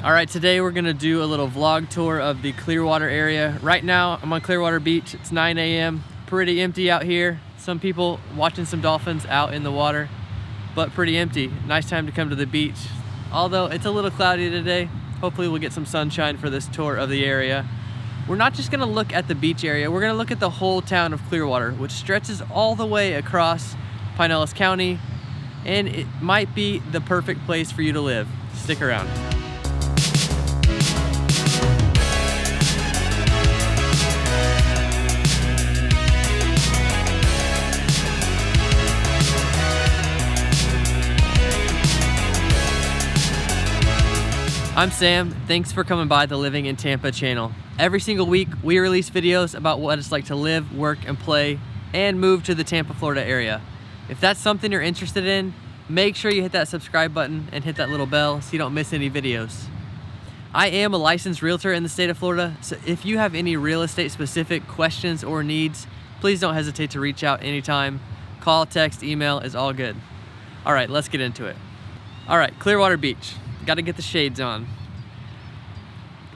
All right, today we're gonna do a little vlog tour of the Clearwater area. Right now, I'm on Clearwater Beach. It's 9 a.m. Pretty empty out here. Some people watching some dolphins out in the water, but pretty empty. Nice time to come to the beach. Although it's a little cloudy today, hopefully we'll get some sunshine for this tour of the area. We're not just gonna look at the beach area, we're gonna look at the whole town of Clearwater, which stretches all the way across Pinellas County, and it might be the perfect place for you to live. Stick around. I'm Sam, thanks for coming by the Living in Tampa channel. Every single week, we release videos about what it's like to live, work, and play, and move to the Tampa, Florida area. If that's something you're interested in, make sure you hit that subscribe button and hit that little bell so you don't miss any videos. I am a licensed realtor in the state of Florida, so if you have any real estate specific questions or needs, please don't hesitate to reach out anytime. Call, text, email is all good. All right, let's get into it. All right, Clearwater Beach. Got to get the shades on.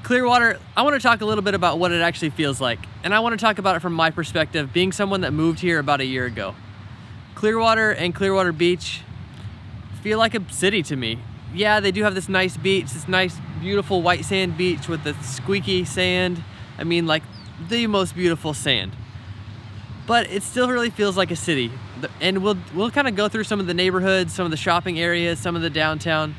Clearwater, I want to talk a little bit about what it actually feels like. And I want to talk about it from my perspective, being someone that moved here about a year ago. Clearwater and Clearwater Beach feel like a city to me. Yeah, they do have this nice beach, this nice, beautiful white sand beach with the squeaky sand. I mean, like the most beautiful sand. But it still really feels like a city. And we'll kind of go through some of the neighborhoods, some of the shopping areas, some of the downtown,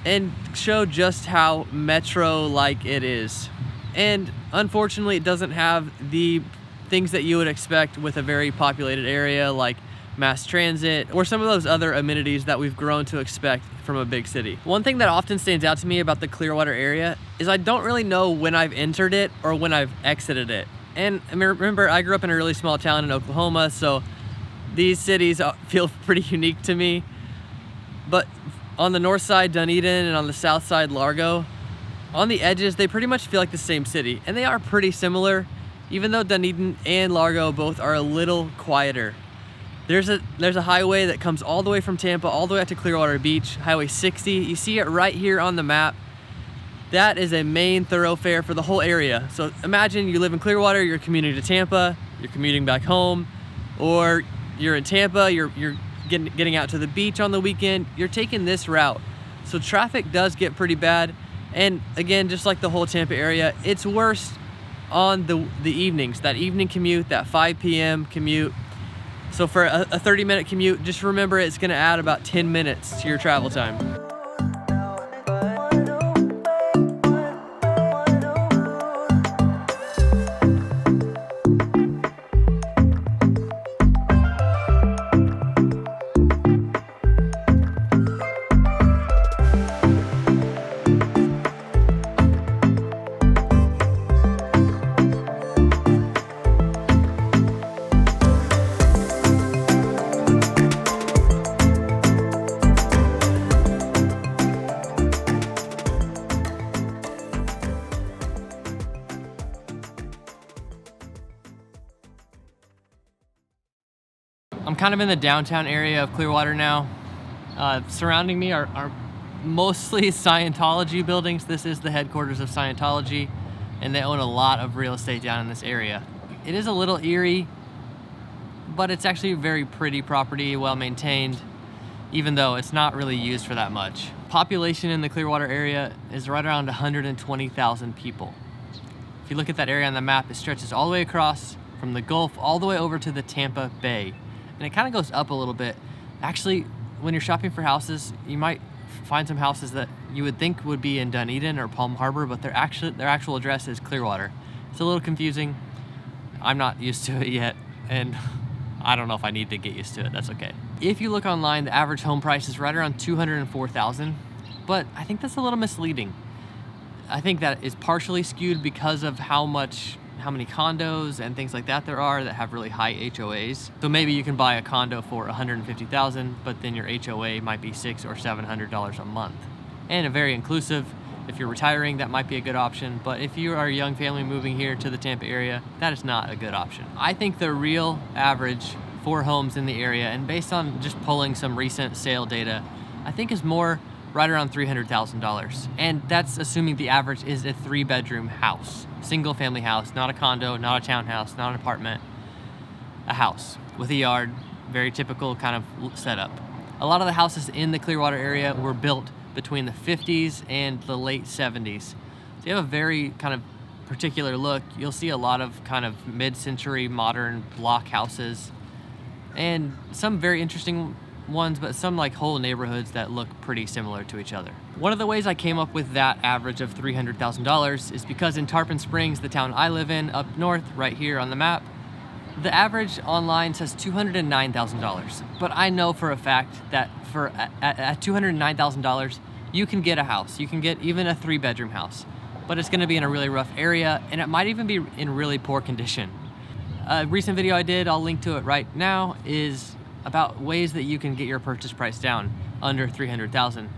and show just how metro-like it is. And unfortunately, it doesn't have the things that you would expect with a very populated area like mass transit or some of those other amenities that we've grown to expect from a big city. One thing that often stands out to me about the Clearwater area is I don't really know when I've entered it or when I've exited it. And I mean, remember, I grew up in a really small town in Oklahoma, so these cities feel pretty unique to me. But on the north side, Dunedin, and on the south side, Largo, on the edges, they pretty much feel like the same city. And they are pretty similar, even though Dunedin and Largo both are a little quieter. There's a highway that comes all the way from Tampa, all the way up to Clearwater Beach, Highway 60. You see it right here on the map. That is a main thoroughfare for the whole area. So imagine you live in Clearwater, you're commuting to Tampa, you're commuting back home, or you're in Tampa, you're getting out to the beach on the weekend, you're taking this route. So traffic does get pretty bad. And again, just like the whole Tampa area, it's worse on the evenings, that evening commute, that 5 p.m. commute. So for a 30-minute commute, just remember it's gonna add about 10 minutes to your travel time. I'm kind of in the downtown area of Clearwater now. Surrounding me are mostly Scientology buildings. This is the headquarters of Scientology, and they own a lot of real estate down in this area. It is a little eerie, but it's actually a very pretty property, well maintained, even though it's not really used for that much. Population in the Clearwater area is right around 120,000 people. If you look at that area on the map, it stretches all the way across from the Gulf all the way over to the Tampa Bay. And it kind of goes up a little bit. Actually, when you're shopping for houses, you might find some houses that you would think would be in Dunedin or Palm Harbor, but their actual address is Clearwater. It's a little confusing. I'm not used to it yet, and I don't know if I need to get used to it. That's okay. If you look online, the average home price is right around $204,000, but I think that's a little misleading. I think that is partially skewed because of how many condos and things like that there are that have really high HOAs. So maybe you can buy a condo for $150,000, but then your HOA might be $600 or $700 a month. And a very inclusive, if you're retiring, that might be a good option. But if you are a young family moving here to the Tampa area, that is not a good option. I think the real average for homes in the area, and based on just pulling some recent sale data, I think is more right around $300,000. And that's assuming the average is a 3-bedroom house, single family house, not a condo, not a townhouse, not an apartment, a house with a yard, very typical kind of setup. A lot of the houses in the Clearwater area were built between the 50s and the late 70s. So you have a very kind of particular look. You'll see a lot of kind of mid-century modern block houses and some very interesting ones, but some like whole neighborhoods that look pretty similar to each other. One of the ways I came up with that average of $300,000 is because in Tarpon Springs, the town I live in up north, right here on the map, the average online says $209,000. But I know for a fact that at $209,000, you can get a house. You can get even a 3-bedroom house, but it's gonna be in a really rough area, and it might even be in really poor condition. A recent video I did, I'll link to it right now, is about ways that you can get your purchase price down under $300,000.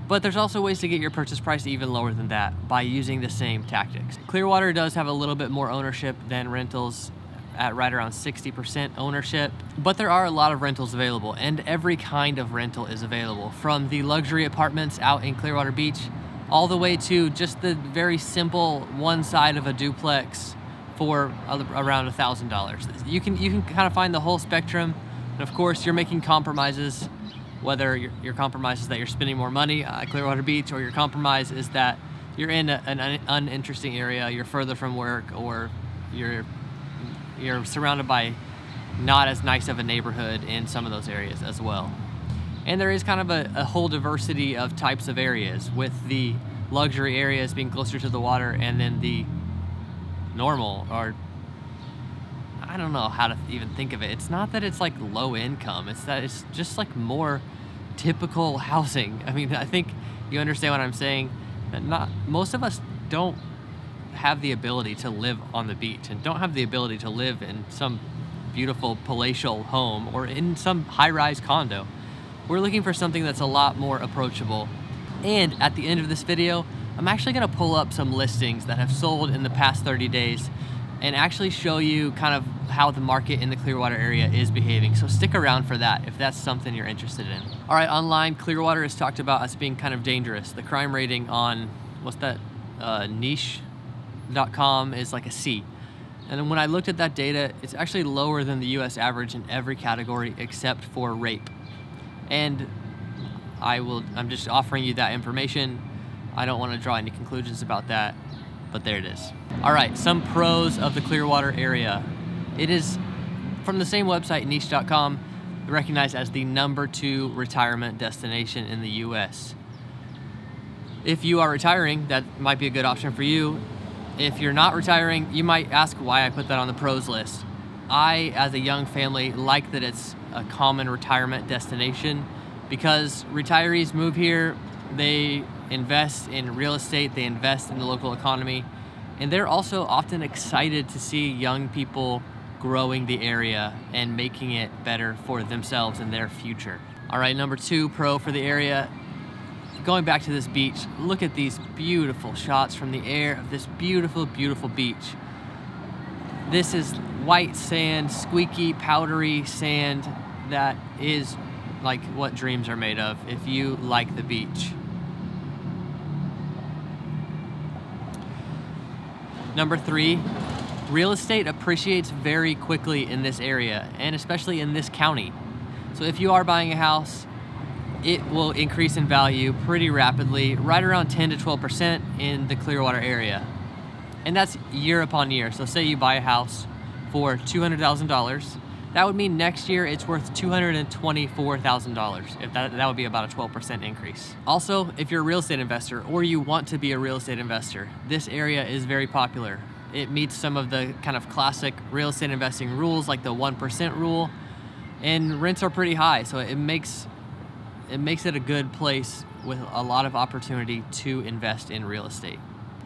But there's also ways to get your purchase price even lower than that by using the same tactics. Clearwater does have a little bit more ownership than rentals, at right around 60% ownership, but there are a lot of rentals available, and every kind of rental is available, from the luxury apartments out in Clearwater Beach all the way to just the very simple one side of a duplex for around $1,000. You can kind of find the whole spectrum, and of course you're making compromises, whether your compromise is that you're spending more money at Clearwater Beach, or your compromise is that you're in an uninteresting area, you're further from work, or you're surrounded by not as nice of a neighborhood in some of those areas as well. And there is kind of a whole diversity of types of areas, with the luxury areas being closer to the water, and then the normal, or I don't know how to even think of it. It's not that it's like low income, it's that it's just like more typical housing. I mean, I think you understand what I'm saying, that most of us don't have the ability to live on the beach, and don't have the ability to live in some beautiful palatial home or in some high-rise condo. We're looking for something that's a lot more approachable. And at the end of this video, I'm actually gonna pull up some listings that have sold in the past 30 days and actually show you kind of how the market in the Clearwater area is behaving. So stick around for that if that's something you're interested in. All right, online, Clearwater is talked about as being kind of dangerous. The crime rating on, what's that, niche.com is like a C. And then when I looked at that data, it's actually lower than the US average in every category except for rape. And I'm just offering you that information. I don't want to draw any conclusions about that, but there it is. All right, some pros of the Clearwater area. It is, from the same website, niche.com, recognized as the #2 retirement destination in the US. If you are retiring, that might be a good option for you. If you're not retiring, you might ask why I put that on the pros list. I, as a young family, like that it's a common retirement destination, because retirees move here, they invest in real estate, they invest in the local economy, and they're also often excited to see young people growing the area and making it better for themselves and their future. All right, #2 pro for the area. Going back to this beach, look at these beautiful shots from the air of this beautiful, beautiful beach. This is white sand, squeaky, powdery sand that is like what dreams are made of if you like the beach. #3, real estate appreciates very quickly in this area, and especially in this county. So if you are buying a house, it will increase in value pretty rapidly, right around 10 to 12% in the Clearwater area. And that's year upon year. So say you buy a house for $200,000, that would mean next year it's worth $224,000. If that would be about a 12% increase. Also, if you're a real estate investor, or you want to be a real estate investor, this area is very popular. It meets some of the kind of classic real estate investing rules, like the 1% rule, and rents are pretty high, so it makes it a good place with a lot of opportunity to invest in real estate.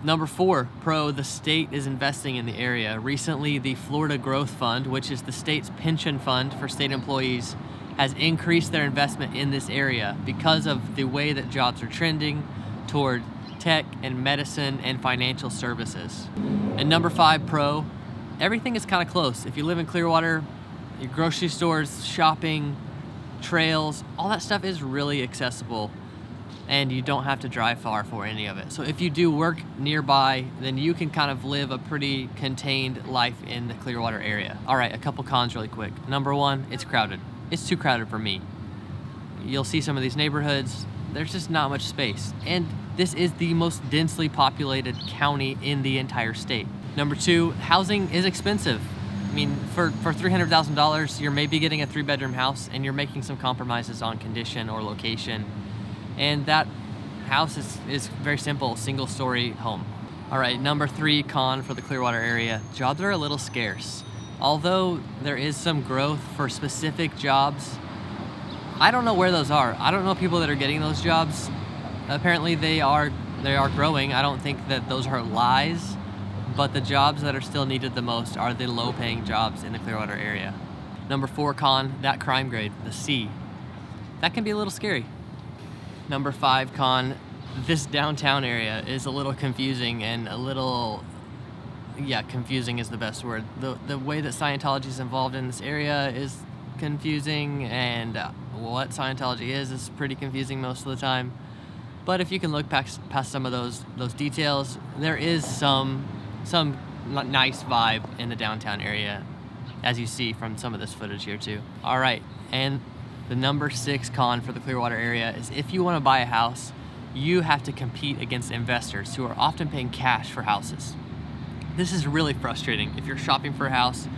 #4, pro, the state is investing in the area. Recently, the Florida Growth Fund, which is the state's pension fund for state employees, has increased their investment in this area because of the way that jobs are trending toward tech and medicine and financial services. And #5, pro, everything is kind of close. If you live in Clearwater, your grocery stores, shopping, trails, all that stuff is really accessible. and you don't have to drive far for any of it. So if you do work nearby, then you can kind of live a pretty contained life in the Clearwater area. All right, a couple cons really quick. Number one, it's crowded. It's too crowded for me. You'll see some of these neighborhoods, there's just not much space. And this is the most densely populated county in the entire state. Number two, housing is expensive. I mean, for $300,000, you're maybe getting a 3-bedroom house and you're making some compromises on condition or location. And that house is very simple, single-story home. All right, number three con for the Clearwater area, jobs are a little scarce. Although there is some growth for specific jobs, I don't know where those are. I don't know people that are getting those jobs. Apparently they are growing. I don't think that those are lies, but the jobs that are still needed the most are the low-paying jobs in the Clearwater area. Number four con, that crime grade, the C. That can be a little scary. Number five con, this downtown area is a little confusing and a little, yeah, confusing is the best word. The way that Scientology is involved in this area is confusing, and what Scientology is pretty confusing most of the time. But if you can look past some of those details, there is some nice vibe in the downtown area, as you see from some of this footage here too. All right, and the number six con for the Clearwater area is if you want to buy a house, you have to compete against investors who are often paying cash for houses. This is really frustrating. If you're shopping for a house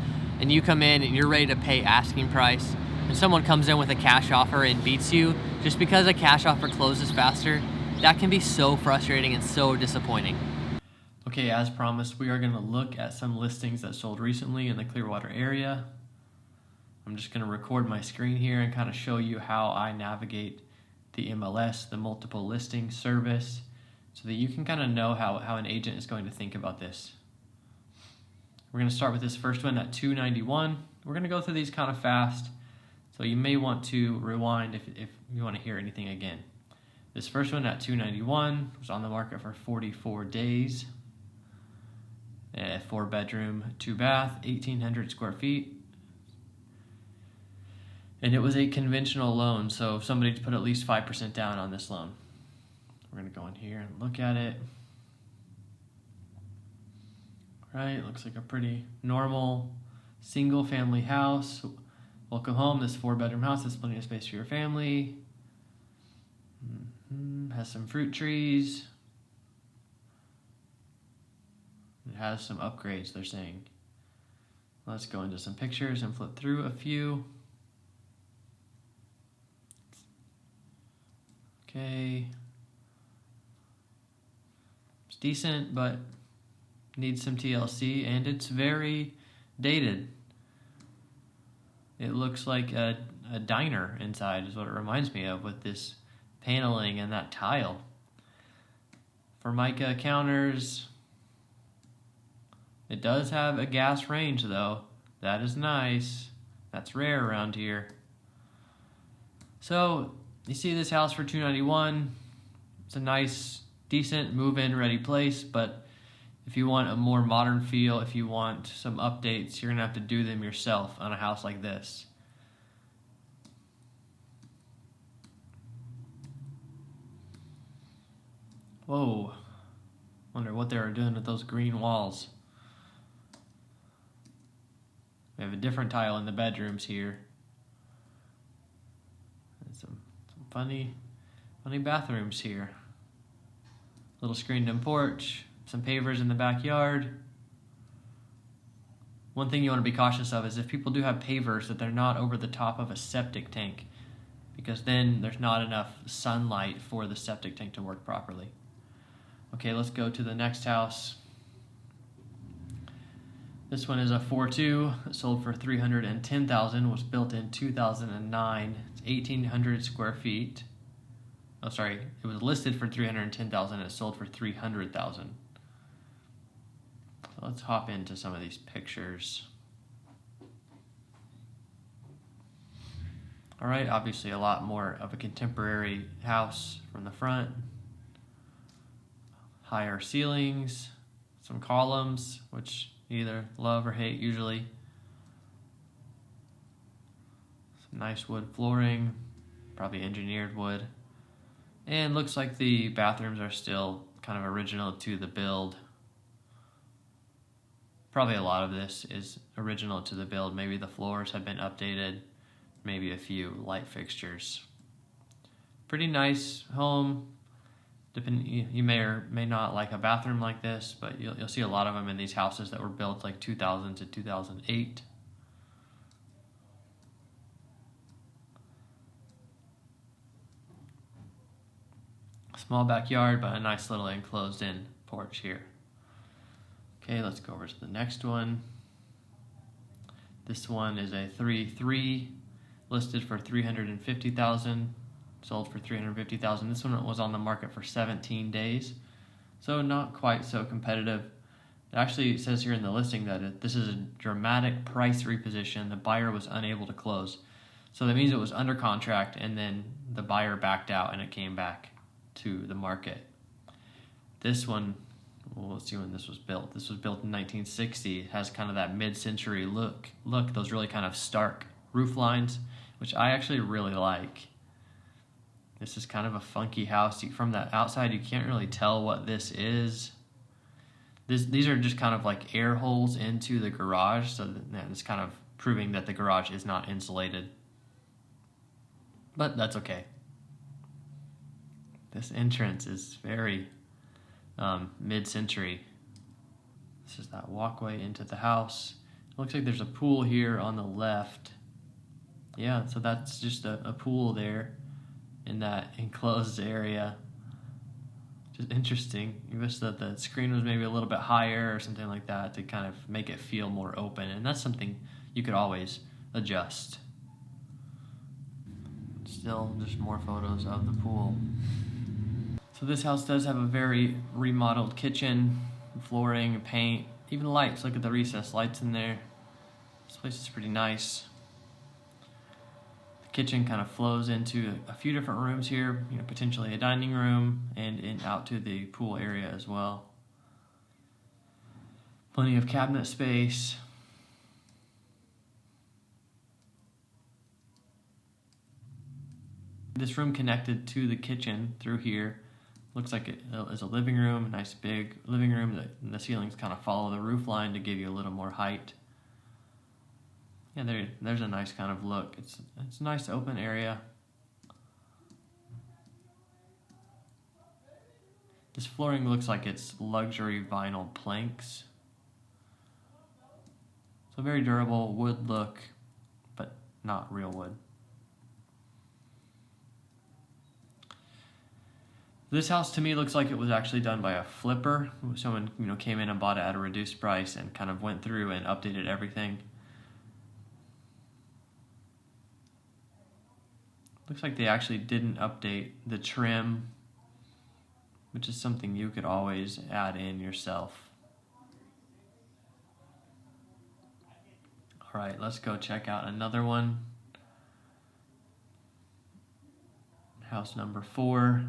and you come in and you're ready to pay asking price, and someone comes in with a cash offer and beats you, just because a cash offer closes faster, that can be so frustrating and so disappointing. Okay, as promised, we are going to look at some listings that sold recently in the Clearwater area. I'm just going to record my screen here and kind of show you how I navigate the MLS, the multiple listing service, so that you can kind of know how an agent is going to think about this. We're going to start with this first one at 291. We're going to go through these kind of fast, so you may want to rewind if you want to hear anything again. This first one at 291 was on the market for 44 days. A 4-bedroom, 2-bath, 1,800 square feet. And it was a conventional loan, so somebody put at least 5% down on this loan. We're going to go in here and look at it. Right, looks like a pretty normal single-family house. Welcome home. This 4-bedroom house has plenty of space for your family. Has some fruit trees. It has some upgrades, they're saying. Let's go into some pictures and flip through a few. Okay. It's decent, but needs some TLC, and it's very dated. It looks like a diner inside is what it reminds me of, with this paneling and that tile. Formica counters. It does have a gas range though. That is nice. That's rare around here. So you see this house for $291. It's a nice, decent move-in ready place, but if you want a more modern feel, if you want some updates, you're gonna have to do them yourself on a house like this. Whoa, wonder what they were doing with those green walls. We have a different tile in the bedrooms here. And some funny bathrooms here. Little screened-in porch, some pavers in the backyard. One thing you want to be cautious of is if people do have pavers, that they're not over the top of a septic tank, because then there's not enough sunlight for the septic tank to work properly. Okay, let's go to the next house. This one is a 4.2. It sold for $310,000. Was built in 2009. It's 1,800 square feet. Oh, sorry. It was listed for $310,000. It sold for $300,000. So let's hop into some of these pictures. All right. Obviously, a lot more of a contemporary house from the front. Higher ceilings, some columns, which you either love or hate usually. Some nice wood flooring, probably engineered wood. And looks like the bathrooms are still kind of original to the build. Probably a lot of this is original to the build. Maybe the floors have been updated, maybe a few light fixtures. Pretty nice home. You may or may not like a bathroom like this, but you'll see a lot of them in these houses that were built like 2000 to 2008. Small backyard, but a nice little enclosed in porch here. Okay, let's go over to the next one. This one is a 3-3, listed for $350,000, sold for $350,000. This one was on the market for 17 days, so not quite so competitive. It actually says here in the listing that this is a dramatic price reposition. The buyer was unable to close, so that means it was under contract, and then the buyer backed out, and it came back to the market. This one, well, let's see when this was built. This was built in 1960. It has kind of that mid-century look, those really kind of stark roof lines, which I actually really like. This is kind of a funky house. From the outside, you can't really tell what this is. These are just kind of like air holes into the garage, so it's kind of proving that the garage is not insulated. But that's okay. This entrance is very mid-century. This is that walkway into the house. It looks like there's a pool here on the left. Yeah, so that's just a pool there in that enclosed area. Just interesting. You wish that the screen was maybe a little bit higher or something like that to kind of make it feel more open, and that's something you could always adjust. Still, just more photos of the pool. So this house does have a very remodeled kitchen, flooring, paint, even lights. Look at the recessed lights in there. This place is pretty nice. The kitchen kind of flows into a few different rooms here, potentially a dining room and out to the pool area as well. Plenty of cabinet space. This room connected to the kitchen through here. Looks like it is a living room, a nice big living room. The ceilings kind of follow the roof line to give you a little more height. Yeah, there's a nice kind of look. It's a nice open area. This flooring looks like it's luxury vinyl planks. So very durable wood look, but not real wood. This house to me looks like it was actually done by a flipper. Someone came in and bought it at a reduced price and kind of went through and updated everything. Looks like they actually didn't update the trim, which is something you could always add in yourself. All right, let's go check out another one. House number 4.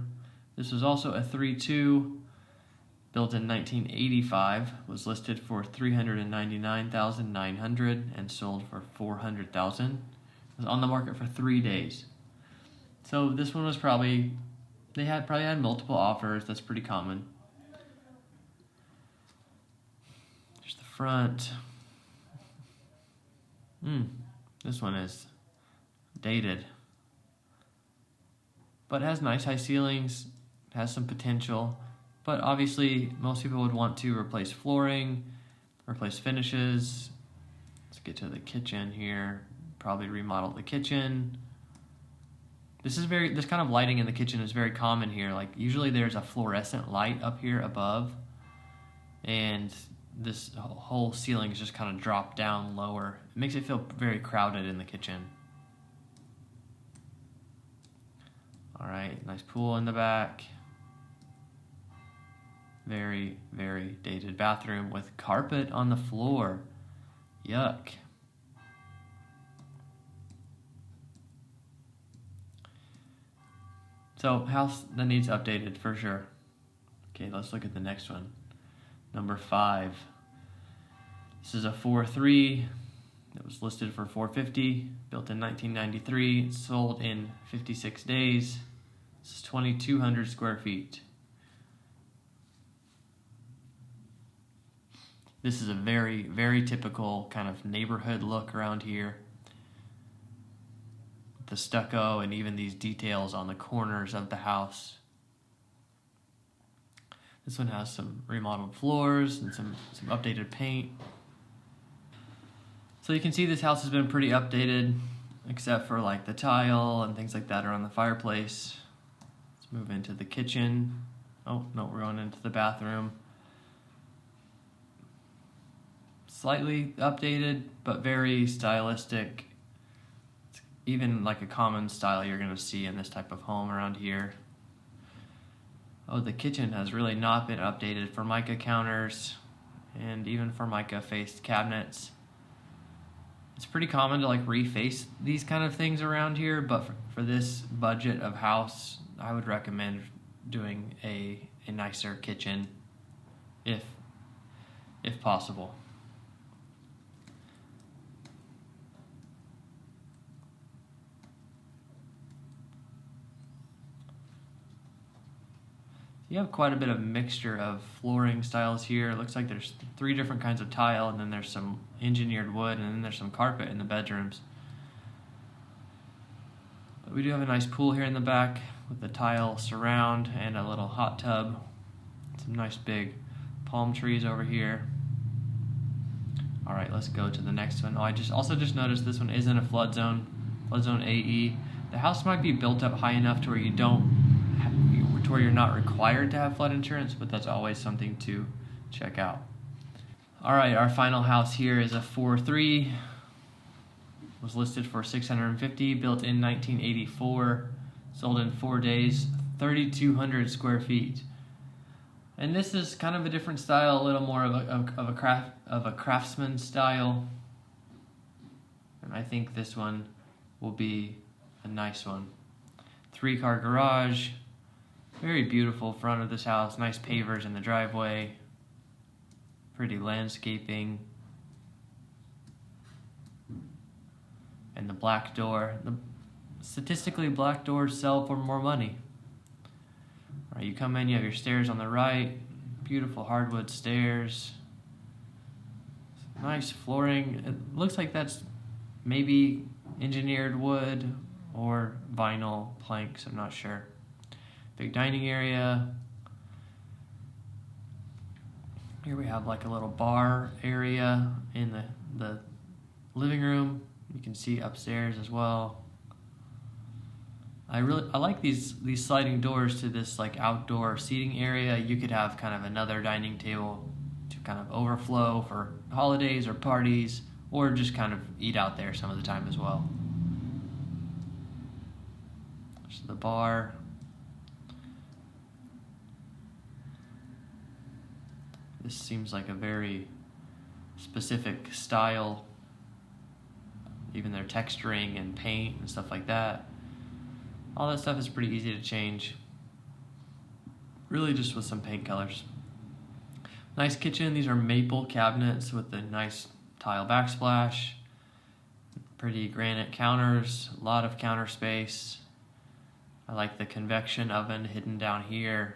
This was also a 3-2, built in 1985, was listed for $399,900 and sold for $400,000. It was on the market for 3 days. So this one was probably had multiple offers. That's pretty common. There's the front. This one is dated, but it has nice high ceilings. Has some potential, but obviously most people would want to replace flooring, replace finishes. Let's get to the kitchen here. Probably remodel the kitchen. This kind of lighting in the kitchen is very common here. Like usually there's a fluorescent light up here above, and this whole ceiling is just kind of dropped down lower. It makes it feel very crowded in the kitchen. All right, nice pool in the back. Very, very dated bathroom with carpet on the floor. Yuck. So house that needs updated for sure. Okay, let's look at the next one. Number 5. This is a 4-3. It was listed for $450, built in 1993, sold in 56 days. This is 2,200 square feet. This is a very, very typical kind of neighborhood look around here. The stucco and even these details on the corners of the house. This one has some remodeled floors and some updated paint. So you can see this house has been pretty updated, except for like the tile and things like that around the fireplace. Let's move into the kitchen. Oh, no, we're going into the bathroom. Slightly updated, but very stylistic. It's even like a common style you're gonna see in this type of home around here. Oh, the kitchen has really not been updated. Formica counters and even Formica faced cabinets. It's pretty common to like reface these kind of things around here, but for this budget of house, I would recommend doing a nicer kitchen if possible. You have quite a bit of mixture of flooring styles here. It looks like there's 3 different kinds of tile, and then there's some engineered wood, and then there's some carpet in the bedrooms. But we do have a nice pool here in the back with the tile surround and a little hot tub. Some nice big palm trees over here. All right, let's go to the next one. Oh, I just noticed this one is in a flood zone AE. The house might be built up high enough to where where you're not required to have flood insurance, but that's always something to check out. All right, our final house here is a 4-3. Was listed for $650, built in 1984, sold in 4 days, 3,200 square feet. And this is kind of a different style, a little more of a craftsman style. And I think this one will be a nice one. 3-car garage. Very beautiful front of this house, nice pavers in the driveway, pretty landscaping, and the black door. Statistically, black doors sell for more money. All right, you come in, you have your stairs on the right, beautiful hardwood stairs, nice flooring. It looks like that's maybe engineered wood or vinyl planks, I'm not sure. Big dining area. Here we have like a little bar area in the living room. You can see upstairs as well. I like these sliding doors to this like outdoor seating area. You could have kind of another dining table to kind of overflow for holidays or parties, or just kind of eat out there some of the time as well. There's the bar. This seems like a very specific style. Even their texturing and paint and stuff like that. All that stuff is pretty easy to change. Really just with some paint colors. Nice kitchen. These are maple cabinets with a nice tile backsplash. Pretty granite counters. A lot of counter space. I like the convection oven hidden down here.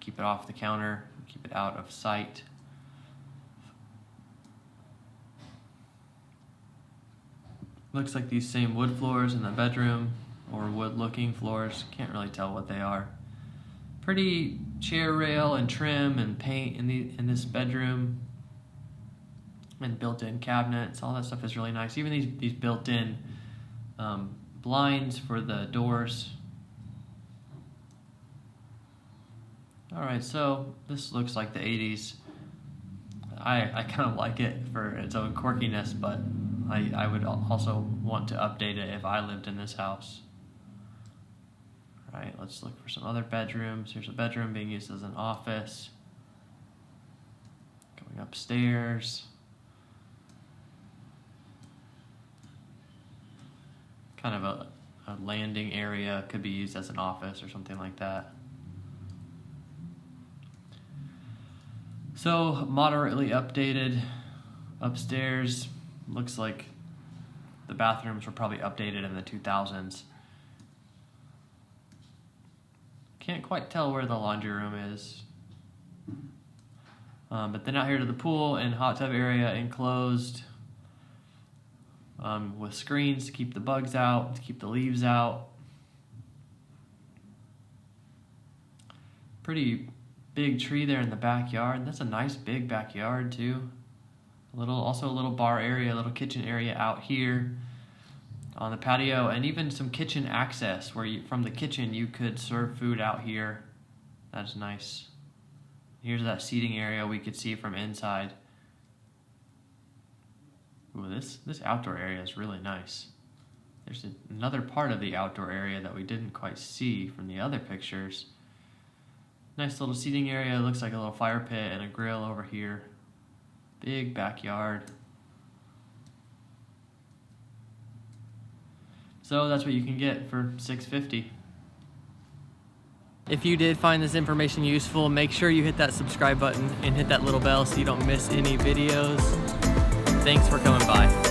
Keep it off the counter. Keep it out of sight. Looks like these same wood floors in the bedroom, or wood looking floors, can't really tell what they are. Pretty chair rail and trim and paint in this bedroom, and built-in cabinets. All that stuff is really nice. Even these built-in blinds for the doors. All right, so this looks like the 80s. I kind of like it for its own quirkiness, but I would also want to update it if I lived in this house. All right, let's look for some other bedrooms. Here's a bedroom being used as an office. Going upstairs. Kind of a landing area, could be used as an office or something like that. So moderately updated upstairs. Looks like the bathrooms were probably updated in the 2000s. Can't quite tell where the laundry room is. But then out here to the pool and hot tub area enclosed with screens to keep the bugs out, to keep the leaves out. Pretty big tree there in the backyard. That's a nice big backyard too. Also a little bar area, a little kitchen area out here on the patio, and even some kitchen access where from the kitchen you could serve food out here. That's nice. Here's that seating area we could see from inside. Ooh, this outdoor area is really nice. There's another part of the outdoor area that we didn't quite see from the other pictures. Nice little seating area. Looks like a little fire pit and a grill over here. Big backyard. So that's what you can get for $650. If you did find this information useful, make sure you hit that subscribe button and hit that little bell so you don't miss any videos. Thanks for coming by.